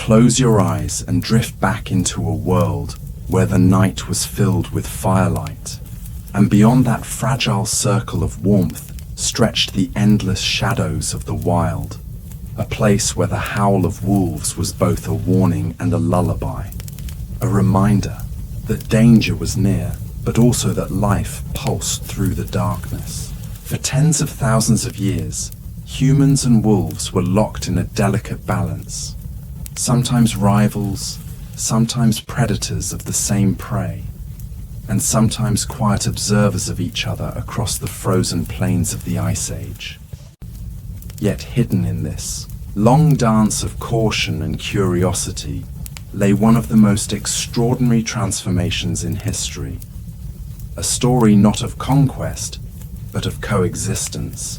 Close your eyes and drift back into a world where the night was filled with firelight, and beyond that fragile circle of warmth stretched the endless shadows of the wild, a place where the howl of wolves was both a warning and a lullaby, a reminder that danger was near, but also that life pulsed through the darkness. For tens of thousands of years, humans and wolves were locked in a delicate balance, sometimes rivals, sometimes predators of the same prey, and sometimes quiet observers of each other across the frozen plains of the Ice Age. Yet hidden in this long dance of caution and curiosity lay one of the most extraordinary transformations in history, a story not of conquest, but of coexistence,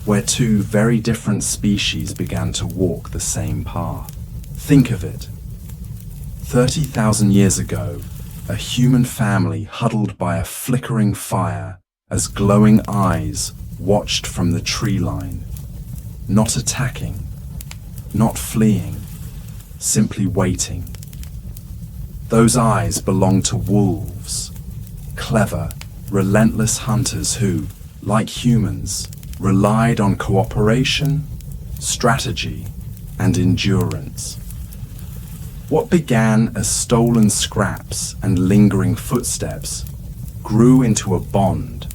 where two very different species began to walk the same path. Think of it. 30,000 years ago, a human family huddled by a flickering fire as glowing eyes watched from the tree line, not attacking, not fleeing, simply waiting. Those eyes belonged to wolves, clever, relentless hunters who, like humans, relied on cooperation, strategy, and endurance. What began as stolen scraps and lingering footsteps grew into a bond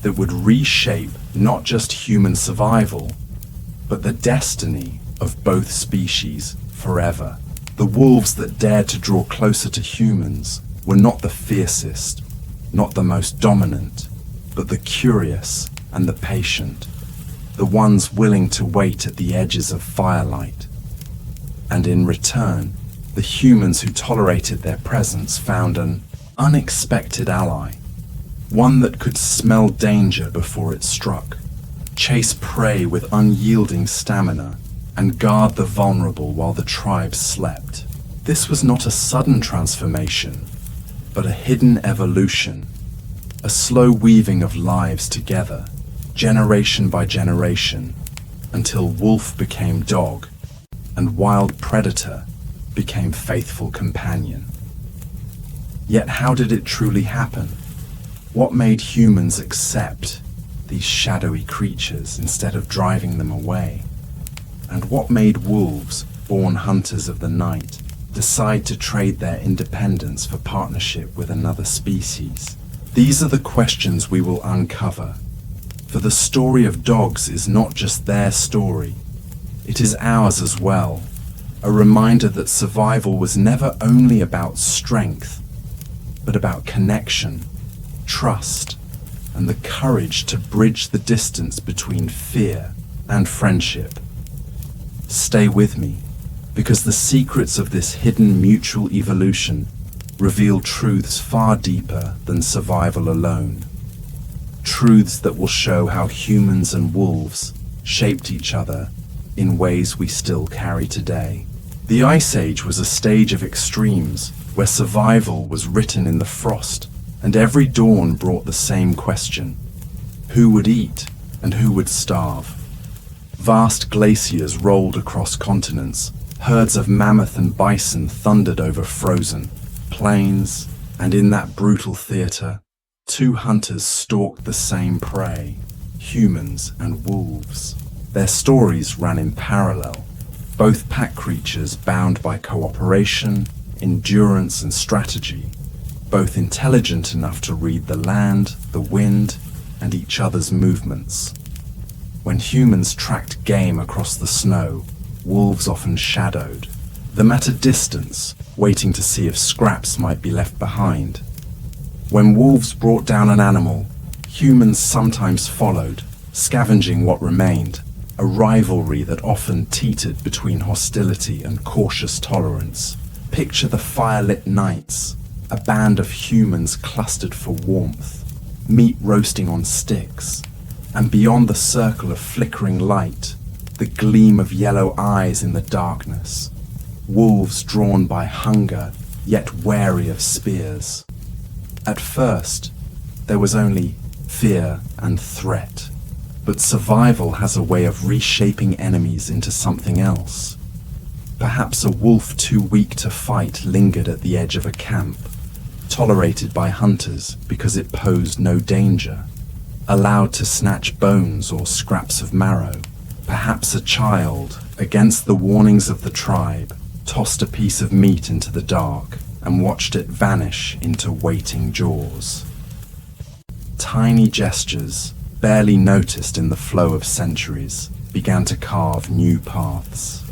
that would reshape not just human survival, but the destiny of both species forever. The wolves that dared to draw closer to humans were not the fiercest, not the most dominant, but the curious and the patient, the ones willing to wait at the edges of firelight. And in return, the humans who tolerated their presence found an unexpected ally, one that could smell danger before it struck, chase prey with unyielding stamina, and guard the vulnerable while the tribe slept. This was not a sudden transformation, but a hidden evolution, a slow weaving of lives together, generation by generation, until wolf became dog, and wild predator became faithful companion. Yet how did it truly happen? What made humans accept these shadowy creatures instead of driving them away? And what made wolves, born hunters of the night, decide to trade their independence for partnership with another species? These are the questions we will uncover. For the story of dogs is not just their story, it is ours as well. A reminder that survival was never only about strength, but about connection, trust, and the courage to bridge the distance between fear and friendship. Stay with me, because the secrets of this hidden mutual evolution reveal truths far deeper than survival alone. Truths that will show how humans and wolves shaped each other in ways we still carry today. The Ice Age was a stage of extremes where survival was written in the frost, and every dawn brought the same question: who would eat and who would starve? Vast glaciers rolled across continents, herds of mammoth and bison thundered over frozen plains, and in that brutal theater, two hunters stalked the same prey, humans and wolves. Their stories ran in parallel, both pack creatures bound by cooperation, endurance and strategy, both intelligent enough to read the land, the wind, and each other's movements. When humans tracked game across the snow, wolves often shadowed, them at a distance, waiting to see if scraps might be left behind. When wolves brought down an animal, humans sometimes followed, scavenging what remained, a rivalry that often teetered between hostility and cautious tolerance. Picture the firelit nights, a band of humans clustered for warmth, meat roasting on sticks, and beyond the circle of flickering light, the gleam of yellow eyes in the darkness, wolves drawn by hunger, yet wary of spears. At first, there was only fear and threat, but survival has a way of reshaping enemies into something else. Perhaps a wolf too weak to fight lingered at the edge of a camp, tolerated by hunters because it posed no danger, allowed to snatch bones or scraps of marrow. Perhaps a child, against the warnings of the tribe, tossed a piece of meat into the dark and watched it vanish into waiting jaws. Tiny gestures, barely noticed in the flow of centuries, began to carve new paths.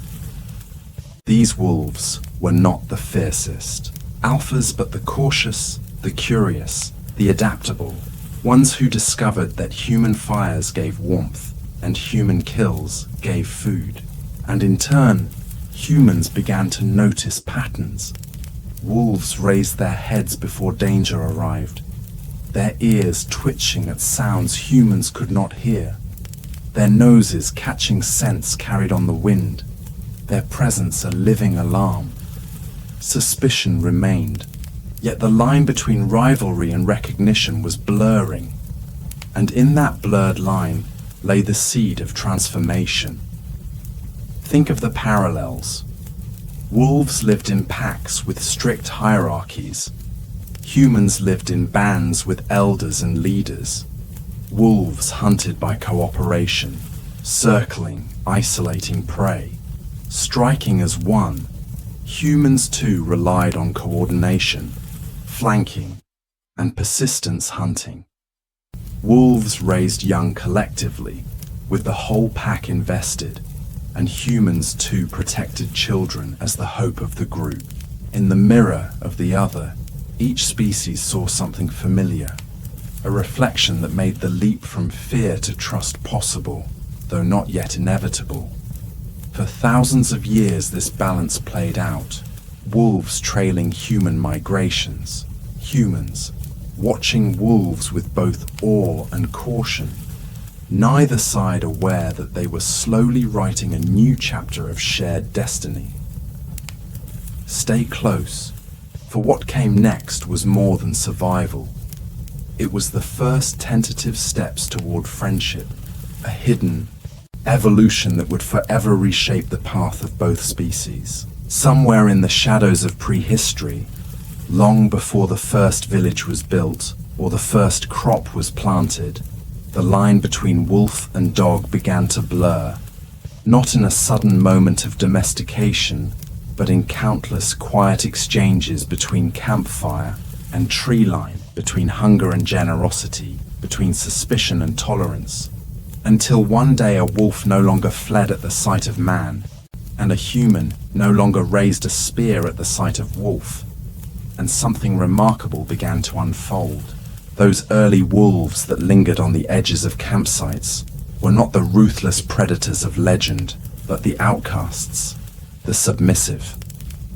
These wolves were not the fiercest alphas, but the cautious, the curious, the adaptable, ones who discovered that human fires gave warmth and human kills gave food. And in turn, humans began to notice patterns. Wolves raised their heads before danger arrived, their ears twitching at sounds humans could not hear, their noses catching scents carried on the wind, their presence a living alarm. Suspicion remained, yet the line between rivalry and recognition was blurring, and in that blurred line lay the seed of transformation. Think of the parallels. Wolves lived in packs with strict hierarchies. Humans lived in bands with elders and leaders. Wolves hunted by cooperation, circling, isolating prey, striking as one. Humans too relied on coordination, flanking, and persistence hunting. Wolves raised young collectively, with the whole pack invested, and humans too protected children as the hope of the group. In the mirror of the other, each species saw something familiar, a reflection that made the leap from fear to trust possible, though not yet inevitable. For thousands of years this balance played out, wolves trailing human migrations, humans watching wolves with both awe and caution, neither side aware that they were slowly writing a new chapter of shared destiny. Stay close, for what came next was more than survival. It was the first tentative steps toward friendship, a hidden evolution that would forever reshape the path of both species. Somewhere in the shadows of prehistory, long before the first village was built or the first crop was planted, the line between wolf and dog began to blur, not in a sudden moment of domestication, but in countless quiet exchanges between campfire and tree line, between hunger and generosity, between suspicion and tolerance, until one day a wolf no longer fled at the sight of man, and a human no longer raised a spear at the sight of wolf, and something remarkable began to unfold. Those early wolves that lingered on the edges of campsites were not the ruthless predators of legend, but the outcasts, the submissive,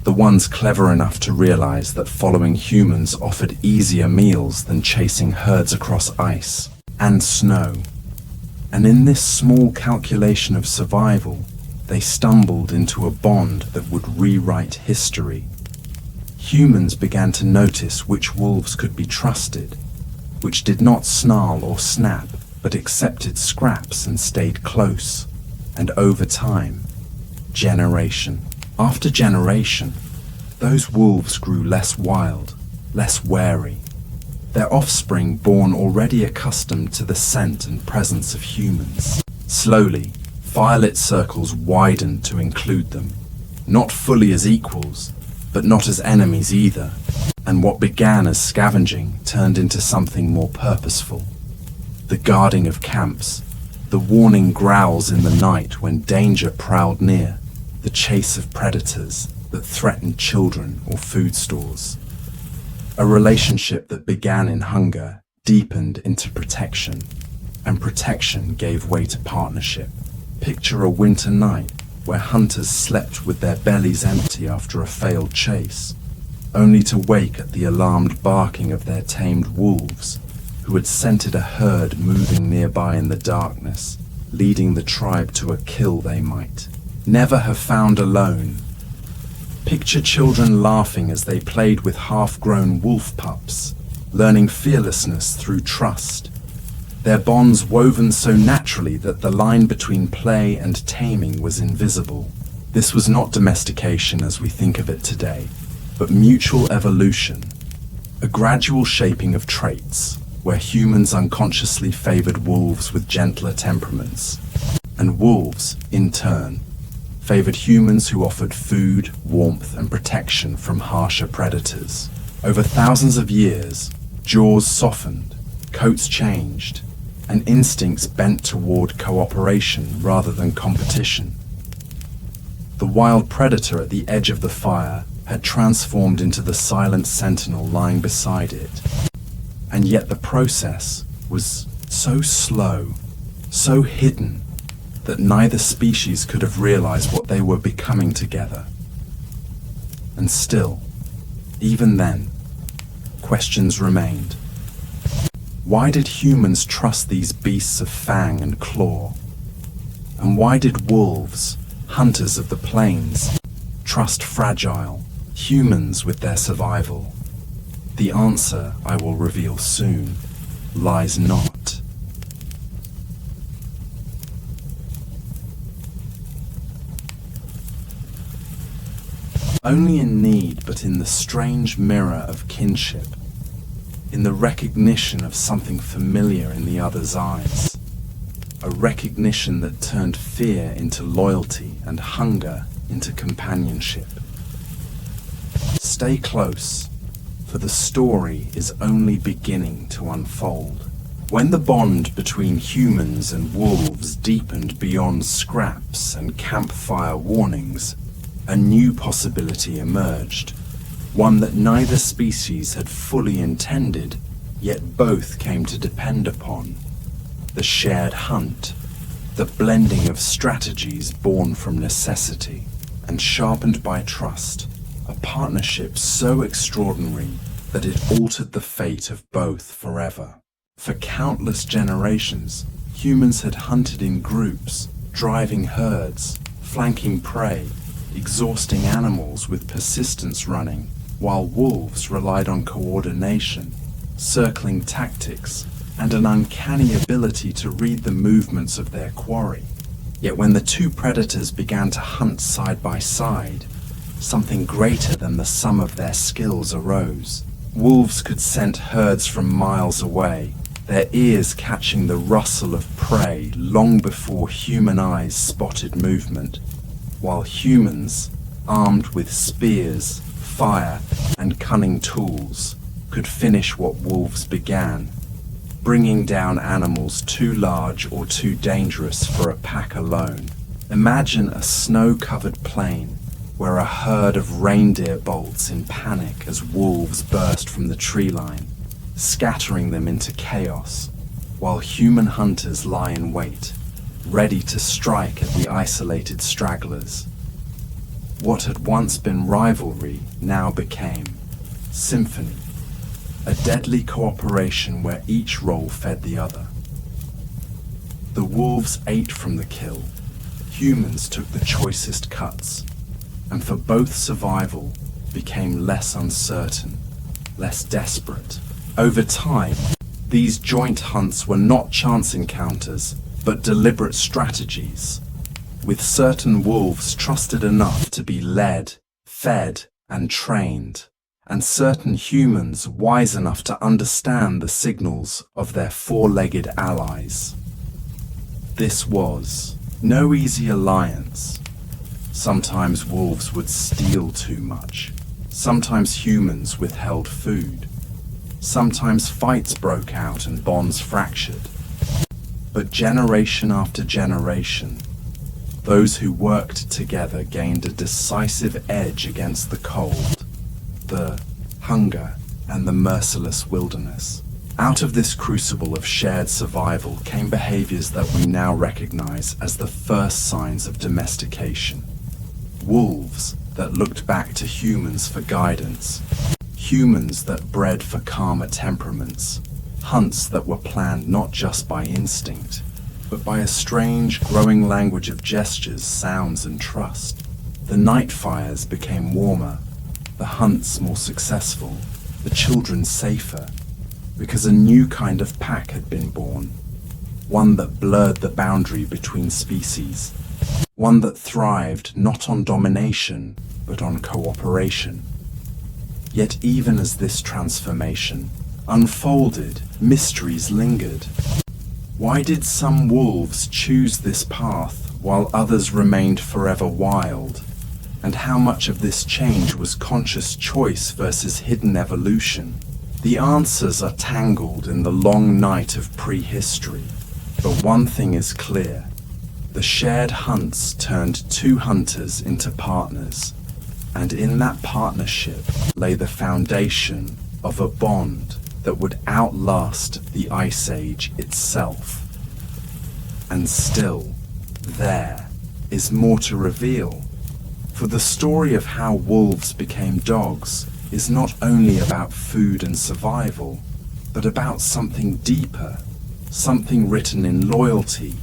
the ones clever enough to realize that following humans offered easier meals than chasing herds across ice and snow. And in this small calculation of survival, they stumbled into a bond that would rewrite history. Humans began to notice which wolves could be trusted, which did not snarl or snap, but accepted scraps and stayed close. And over time, generation after generation, those wolves grew less wild, less wary, their offspring born already accustomed to the scent and presence of humans. Slowly, violet circles widened to include them, not fully as equals, but not as enemies either, and what began as scavenging turned into something more purposeful. The guarding of camps, the warning growls in the night when danger prowled near, the chase of predators that threatened children or food stores. A relationship that began in hunger deepened into protection, and protection gave way to partnership. Picture a winter night where hunters slept with their bellies empty after a failed chase, only to wake at the alarmed barking of their tamed wolves, who had scented a herd moving nearby in the darkness, leading the tribe to a kill they might never have found alone. Picture children laughing as they played with half-grown wolf pups, learning fearlessness through trust, their bonds woven so naturally that the line between play and taming was invisible. This was not domestication as we think of it today, but mutual evolution, a gradual shaping of traits, where humans unconsciously favored wolves with gentler temperaments, and wolves, in turn, favored humans who offered food, warmth, and protection from harsher predators. Over thousands of years, jaws softened, coats changed, and instincts bent toward cooperation rather than competition. The wild predator at the edge of the fire had transformed into the silent sentinel lying beside it. And yet the process was so slow, so hidden, that neither species could have realized what they were becoming together. And still, even then, questions remained. Why did humans trust these beasts of fang and claw? And why did wolves, hunters of the plains, trust fragile humans with their survival? The answer, I will reveal soon, lies not. Only in need, but in the strange mirror of kinship, in the recognition of something familiar in the other's eyes, a recognition that turned fear into loyalty and hunger into companionship. Stay close, for the story is only beginning to unfold. When the bond between humans and wolves deepened beyond scraps and campfire warnings, a new possibility emerged, one that neither species had fully intended, yet both came to depend upon: the shared hunt, the blending of strategies born from necessity and sharpened by trust, a partnership so extraordinary that it altered the fate of both forever. For countless generations, humans had hunted in groups, driving herds, flanking prey, exhausting animals with persistence running, while wolves relied on coordination, circling tactics, and an uncanny ability to read the movements of their quarry. Yet when the two predators began to hunt side by side, something greater than the sum of their skills arose. Wolves could scent herds from miles away, their ears catching the rustle of prey long before human eyes spotted movement, while humans, armed with spears, fire, and cunning tools, could finish what wolves began, bringing down animals too large or too dangerous for a pack alone. Imagine a snow-covered plain where a herd of reindeer bolts in panic as wolves burst from the tree line, scattering them into chaos, while human hunters lie in wait, ready to strike at the isolated stragglers. What had once been rivalry now became symphony, a deadly cooperation where each role fed the other. The wolves ate from the kill, humans took the choicest cuts, and for both survival became less uncertain, less desperate. Over time, these joint hunts were not chance encounters, but deliberate strategies, with certain wolves trusted enough to be led, fed, and trained, and certain humans wise enough to understand the signals of their four-legged allies. This was no easy alliance. Sometimes wolves would steal too much. Sometimes humans withheld food. Sometimes fights broke out and bonds fractured. But generation after generation, those who worked together gained a decisive edge against the cold, the hunger, and the merciless wilderness. Out of this crucible of shared survival came behaviors that we now recognize as the first signs of domestication. Wolves that looked back to humans for guidance, humans that bred for calmer temperaments, hunts that were planned not just by instinct, but by a strange, growing language of gestures, sounds, and trust. The night fires became warmer, the hunts more successful, the children safer, because a new kind of pack had been born, one that blurred the boundary between species, one that thrived not on domination, but on cooperation. Yet even as this transformation unfolded, mysteries lingered. Why did some wolves choose this path while others remained forever wild? And how much of this change was conscious choice versus hidden evolution? The answers are tangled in the long night of prehistory. But one thing is clear. The shared hunts turned two hunters into partners. And in that partnership lay the foundation of a bond that would outlast the Ice Age itself. And still, there is more to reveal. For the story of how wolves became dogs is not only about food and survival, but about something deeper, something written in loyalty,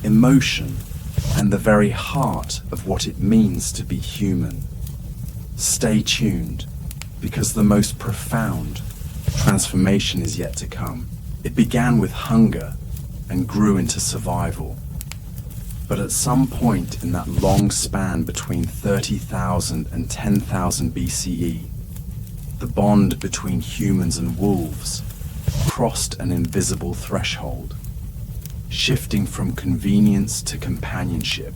emotion, and the very heart of what it means to be human. Stay tuned, because the most profound transformation is yet to come. It began with hunger and grew into survival. But at some point in that long span between 30,000 and 10,000 BCE, the bond between humans and wolves crossed an invisible threshold, shifting from convenience to companionship,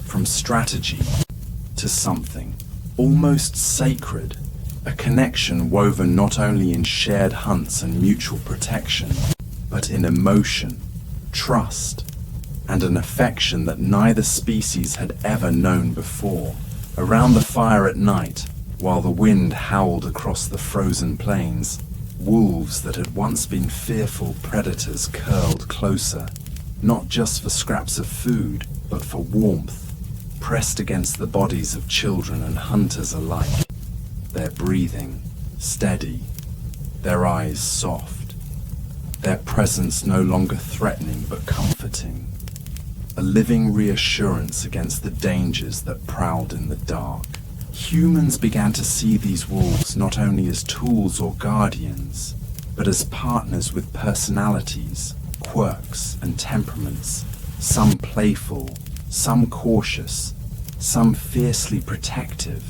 from strategy to something almost sacred, a connection woven not only in shared hunts and mutual protection, but in emotion, trust, and an affection that neither species had ever known before. Around the fire at night, while the wind howled across the frozen plains, wolves that had once been fearful predators curled closer, not just for scraps of food, but for warmth, pressed against the bodies of children and hunters alike, their breathing steady, their eyes soft, their presence no longer threatening but comforting, a living reassurance against the dangers that prowled in the dark. Humans began to see these wolves not only as tools or guardians, but as partners with personalities, quirks, and temperaments, some playful, some cautious, some fiercely protective.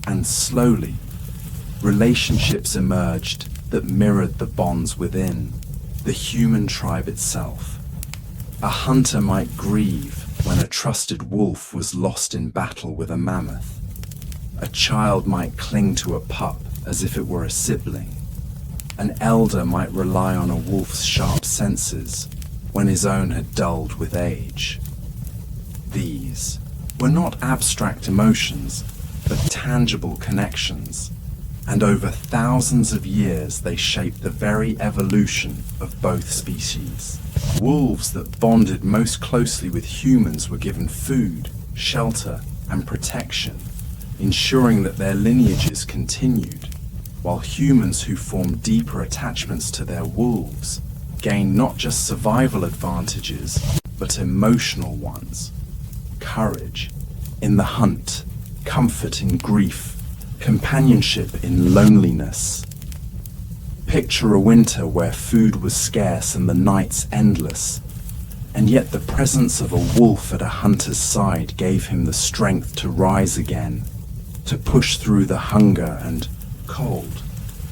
And slowly, relationships emerged that mirrored the bonds within, the human tribe itself. A hunter might grieve when a trusted wolf was lost in battle with a mammoth. A child might cling to a pup as if it were a sibling. An elder might rely on a wolf's sharp senses when his own had dulled with age. These were not abstract emotions, but tangible connections, and over thousands of years they shaped the very evolution of both species. Wolves that bonded most closely with humans were given food, shelter, and protection, ensuring that their lineages continued, while humans who formed deeper attachments to their wolves gained not just survival advantages, but emotional ones. Courage in the hunt, comfort in grief, companionship in loneliness. Picture a winter where food was scarce and the nights endless, and yet the presence of a wolf at a hunter's side gave him the strength to rise again, to push through the hunger and cold,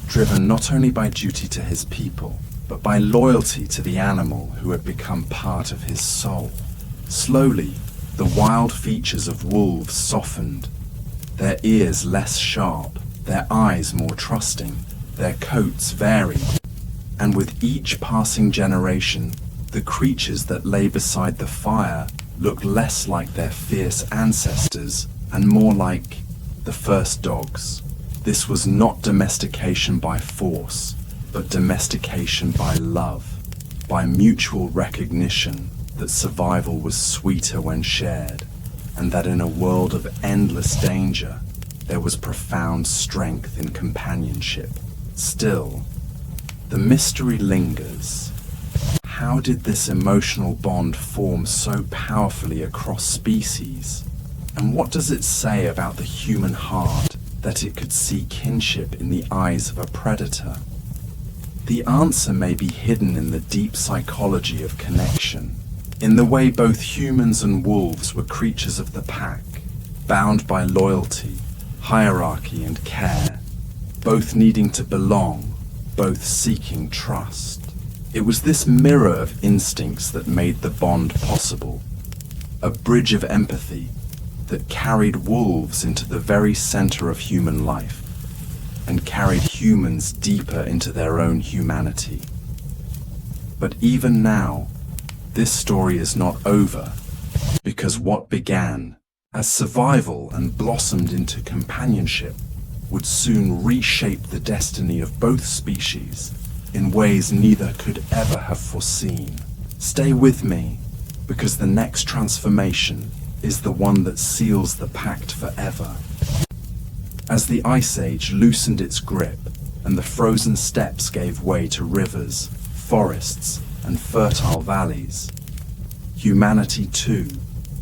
driven not only by duty to his people, but by loyalty to the animal who had become part of his soul. Slowly, the wild features of wolves softened, their ears less sharp, their eyes more trusting, their coats varied, and with each passing generation, the creatures that lay beside the fire looked less like their fierce ancestors and more like the first dogs. This was not domestication by force, but domestication by love, by mutual recognition that survival was sweeter when shared, and that in a world of endless danger, there was profound strength in companionship. Still, the mystery lingers. How did this emotional bond form so powerfully across species? And what does it say about the human heart that it could see kinship in the eyes of a predator? The answer may be hidden in the deep psychology of connection, In the way both humans and wolves were creatures of the pack, bound by loyalty, hierarchy, and care, both needing to belong, both seeking trust. It was this mirror of instincts that made the bond possible, a bridge of empathy that carried wolves into the very center of human life and carried humans deeper into their own humanity. But even now, this story is not over, because what began as survival and blossomed into companionship would soon reshape the destiny of both species in ways neither could ever have foreseen. Stay with me, because the next transformation is the one that seals the pact forever. As the Ice Age loosened its grip and the frozen steppes gave way to rivers, forests, and fertile valleys, humanity too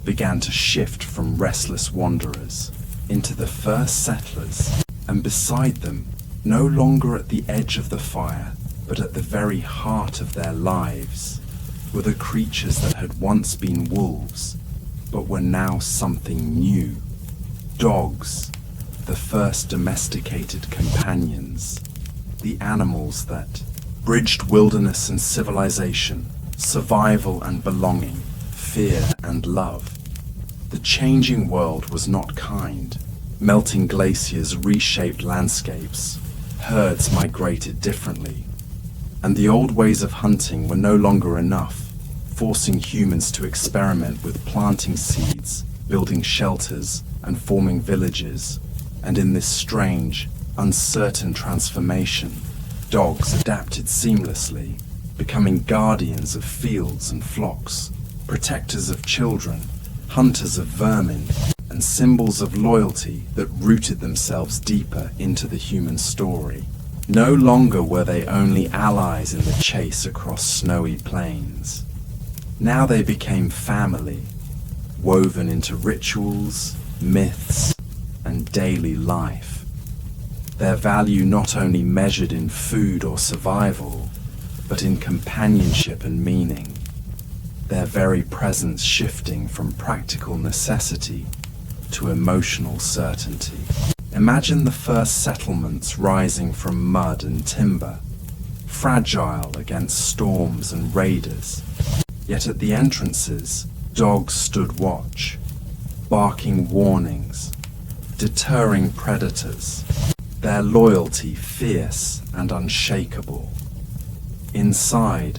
began to shift from restless wanderers into the first settlers, and beside them, no longer at the edge of the fire, but at the very heart of their lives, were the creatures that had once been wolves, but were now something new. Dogs, the first domesticated companions, the animals that bridged wilderness and civilization, survival and belonging, fear and love. The changing world was not kind. Melting glaciers reshaped landscapes, herds migrated differently, and the old ways of hunting were no longer enough, forcing humans to experiment with planting seeds, building shelters, and forming villages. And in this strange, uncertain transformation, dogs adapted seamlessly, becoming guardians of fields and flocks, protectors of children, hunters of vermin, and symbols of loyalty that rooted themselves deeper into the human story. No longer were they only allies in the chase across snowy plains. Now they became family, woven into rituals, myths, and daily life. Their value not only measured in food or survival, but in companionship and meaning. Their very presence shifting from practical necessity to emotional certainty. Imagine the first settlements rising from mud and timber, fragile against storms and raiders. Yet at the entrances, dogs stood watch, barking warnings, deterring predators, their loyalty fierce and unshakable. Inside,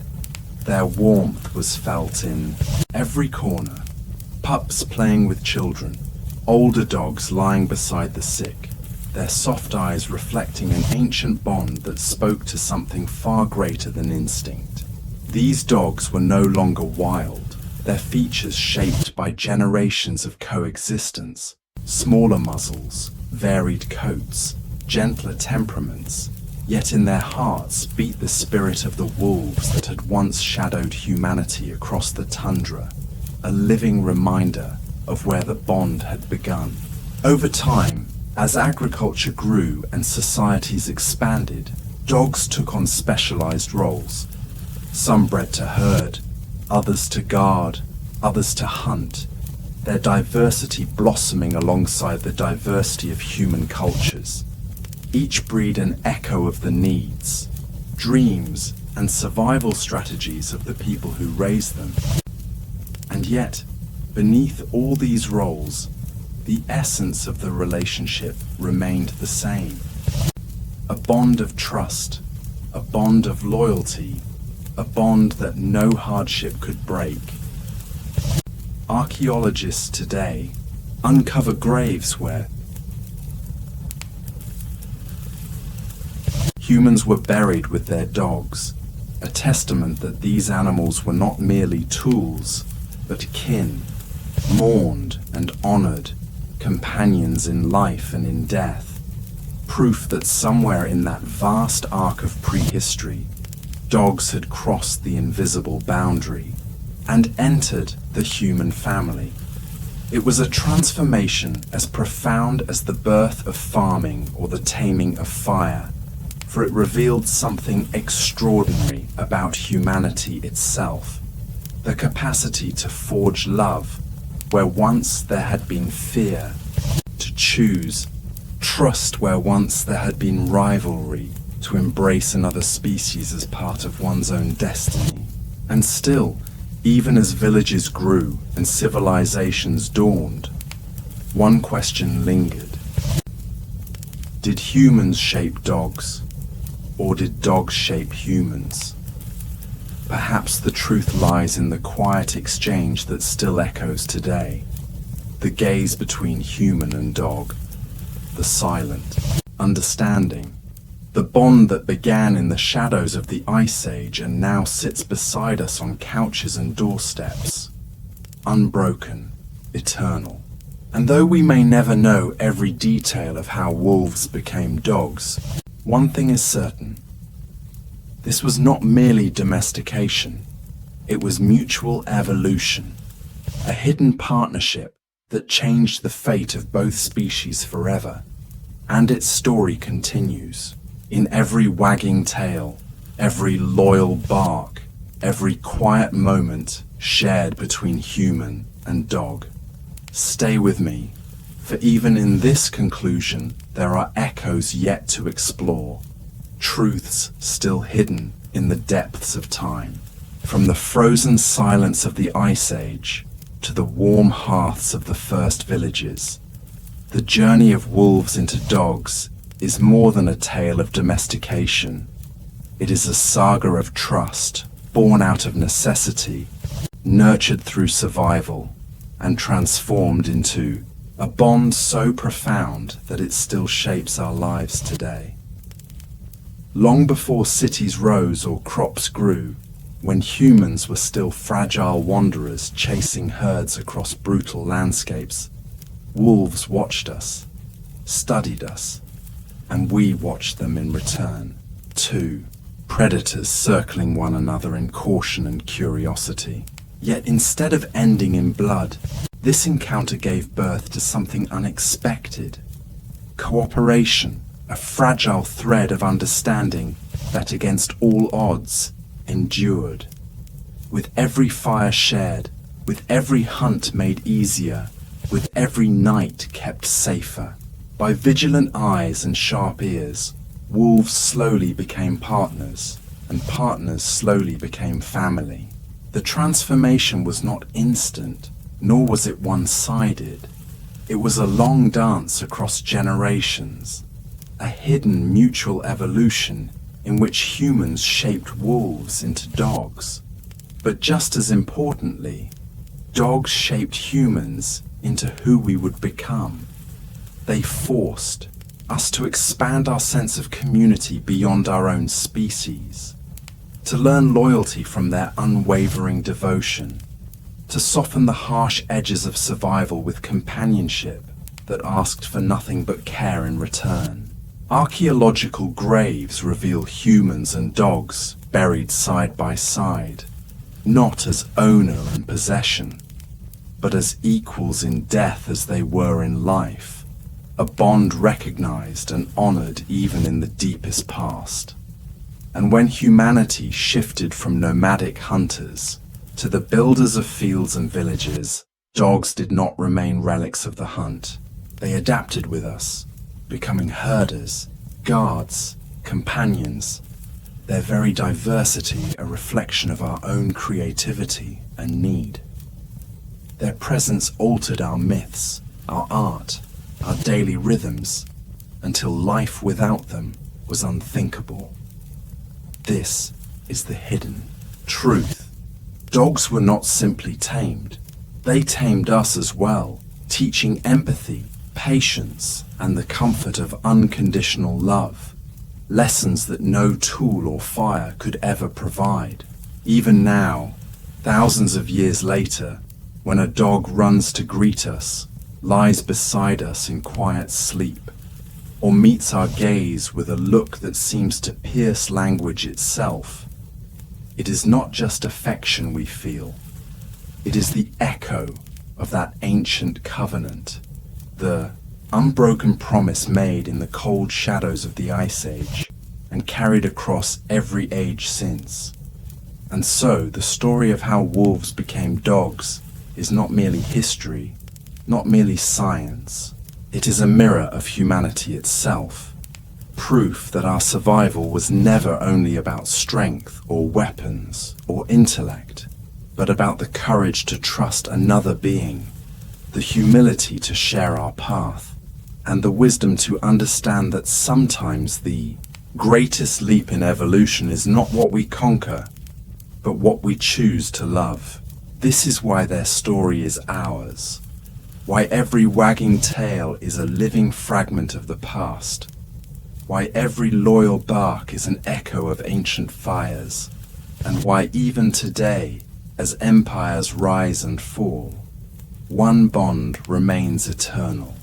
their warmth was felt in every corner, pups playing with children, older dogs lying beside the sick, their soft eyes reflecting an ancient bond that spoke to something far greater than instinct. These dogs were no longer wild, their features shaped by generations of coexistence, smaller muzzles, varied coats, gentler temperaments, yet in their hearts beat the spirit of the wolves that had once shadowed humanity across the tundra, a living reminder of where the bond had begun. Over time, as agriculture grew and societies expanded, dogs took on specialized roles. Some bred to herd, others to guard, others to hunt, their diversity blossoming alongside the diversity of human cultures. Each breed an echo of the needs, dreams, and survival strategies of the people who raised them. And yet, beneath all these roles, the essence of the relationship remained the same. A bond of trust, a bond of loyalty, a bond that no hardship could break. Archaeologists today uncover graves where humans were buried with their dogs, a testament that these animals were not merely tools, but kin, mourned and honored, companions in life and in death. Proof that somewhere in that vast arc of prehistory, dogs had crossed the invisible boundary and entered the human family. It was a transformation as profound as the birth of farming or the taming of fire, for it revealed something extraordinary about humanity itself. the capacity to forge love where once there had been fear, to choose trust where once there had been rivalry, to embrace another species as part of one's own destiny. And still, even as villages grew and civilizations dawned, one question lingered. Did humans shape dogs, or did dogs shape humans? Perhaps the truth lies in the quiet exchange that still echoes today, the gaze between human and dog, the silent understanding, the bond that began in the shadows of the Ice Age and now sits beside us on couches and doorsteps, unbroken, eternal. And though we may never know every detail of how wolves became dogs, one thing is certain. This was not merely domestication, it was mutual evolution, a hidden partnership that changed the fate of both species forever. And its story continues, in every wagging tail, every loyal bark, every quiet moment shared between human and dog. Stay with me, for even in this conclusion there are echoes yet to explore, truths still hidden in the depths of time. From the frozen silence of the Ice Age to the warm hearths of the first villages, the journey of wolves into dogs is more than a tale of domestication. It is a saga of trust, born out of necessity, nurtured through survival, and transformed into a bond so profound that it still shapes our lives today. Long before cities rose or crops grew, when humans were still fragile wanderers chasing herds across brutal landscapes, wolves watched us, studied us, and we watched them in return, too, predators circling one another in caution and curiosity. Yet instead of ending in blood, this encounter gave birth to something unexpected. Cooperation, a fragile thread of understanding that against all odds endured. With every fire shared, with every hunt made easier, with every night kept safer, by vigilant eyes and sharp ears, wolves slowly became partners, and partners slowly became family. The transformation was not instant, nor was it one-sided. It was a long dance across generations, a hidden mutual evolution in which humans shaped wolves into dogs. But just as importantly, dogs shaped humans into who we would become. They forced us to expand our sense of community beyond our own species, to learn loyalty from their unwavering devotion, to soften the harsh edges of survival with companionship that asked for nothing but care in return. Archaeological graves reveal humans and dogs buried side by side, not as owner and possession, but as equals in death as they were in life, a bond recognized and honored even in the deepest past. And when humanity shifted from nomadic hunters to the builders of fields and villages, dogs did not remain relics of the hunt. They adapted with us, becoming herders, guards, companions, their very diversity a reflection of our own creativity and need. Their presence altered our myths, our art, our daily rhythms, until life without them was unthinkable. This is the hidden truth. Dogs were not simply tamed. They tamed us as well, teaching empathy, patience, and the comfort of unconditional love. Lessons that no tool or fire could ever provide. Even now, thousands of years later, when a dog runs to greet us, lies beside us in quiet sleep, or meets our gaze with a look that seems to pierce language itself, it is not just affection we feel. It is the echo of that ancient covenant, the unbroken promise made in the cold shadows of the Ice Age and carried across every age since. And so, the story of how wolves became dogs is not merely history, not merely science. It is a mirror of humanity itself, proof that our survival was never only about strength or weapons or intellect, but about the courage to trust another being, the humility to share our path, and the wisdom to understand that sometimes the greatest leap in evolution is not what we conquer, but what we choose to love. This is why their story is ours, why every wagging tail is a living fragment of the past, why every loyal bark is an echo of ancient fires, and why even today, as empires rise and fall, one bond remains eternal.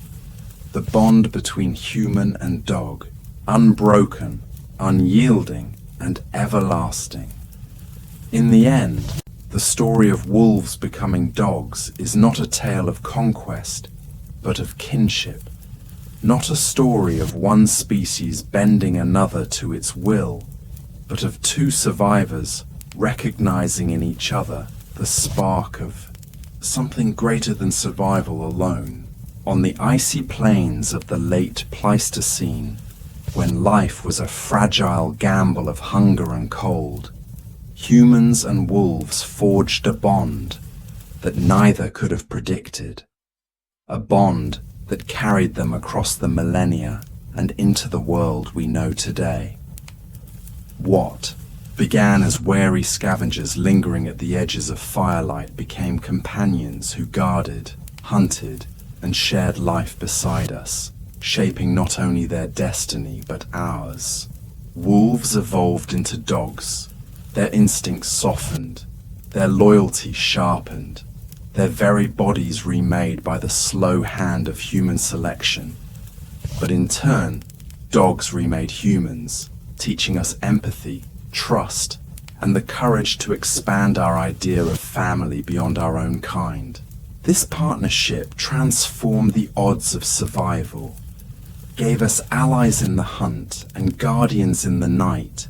The bond between human and dog, unbroken, unyielding, and everlasting. In the end, the story of wolves becoming dogs is not a tale of conquest, but of kinship. Not a story of one species bending another to its will, but of two survivors recognizing in each other the spark of something greater than survival alone. On the icy plains of the late Pleistocene, when life was a fragile gamble of hunger and cold, humans and wolves forged a bond that neither could have predicted. A bond that carried them across the millennia and into the world we know today. What began as wary scavengers lingering at the edges of firelight became companions who guarded, hunted, and shared life beside us, shaping not only their destiny but ours. Wolves evolved into dogs, their instincts softened, their loyalty sharpened, their very bodies remade by the slow hand of human selection. But in turn, dogs remade humans, teaching us empathy, trust, and the courage to expand our idea of family beyond our own kind. This partnership transformed the odds of survival, gave us allies in the hunt and guardians in the night,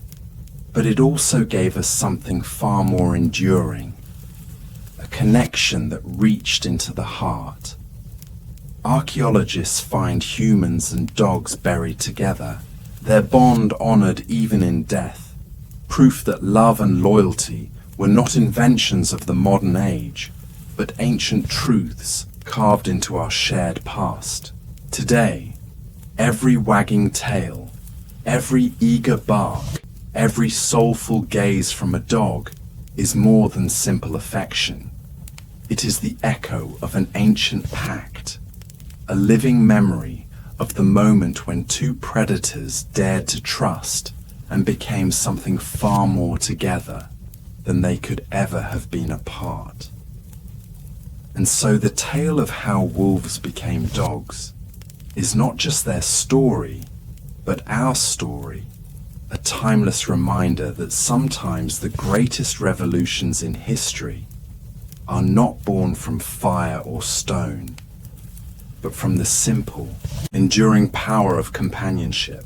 but it also gave us something far more enduring, a connection that reached into the heart. Archaeologists find humans and dogs buried together, their bond honored even in death, proof that love and loyalty were not inventions of the modern age, but ancient truths carved into our shared past. Today, every wagging tail, every eager bark, every soulful gaze from a dog is more than simple affection. It is the echo of an ancient pact, a living memory of the moment when two predators dared to trust and became something far more together than they could ever have been apart. And so the tale of how wolves became dogs is not just their story, but our story, a timeless reminder that sometimes the greatest revolutions in history are not born from fire or stone, but from the simple, enduring power of companionship.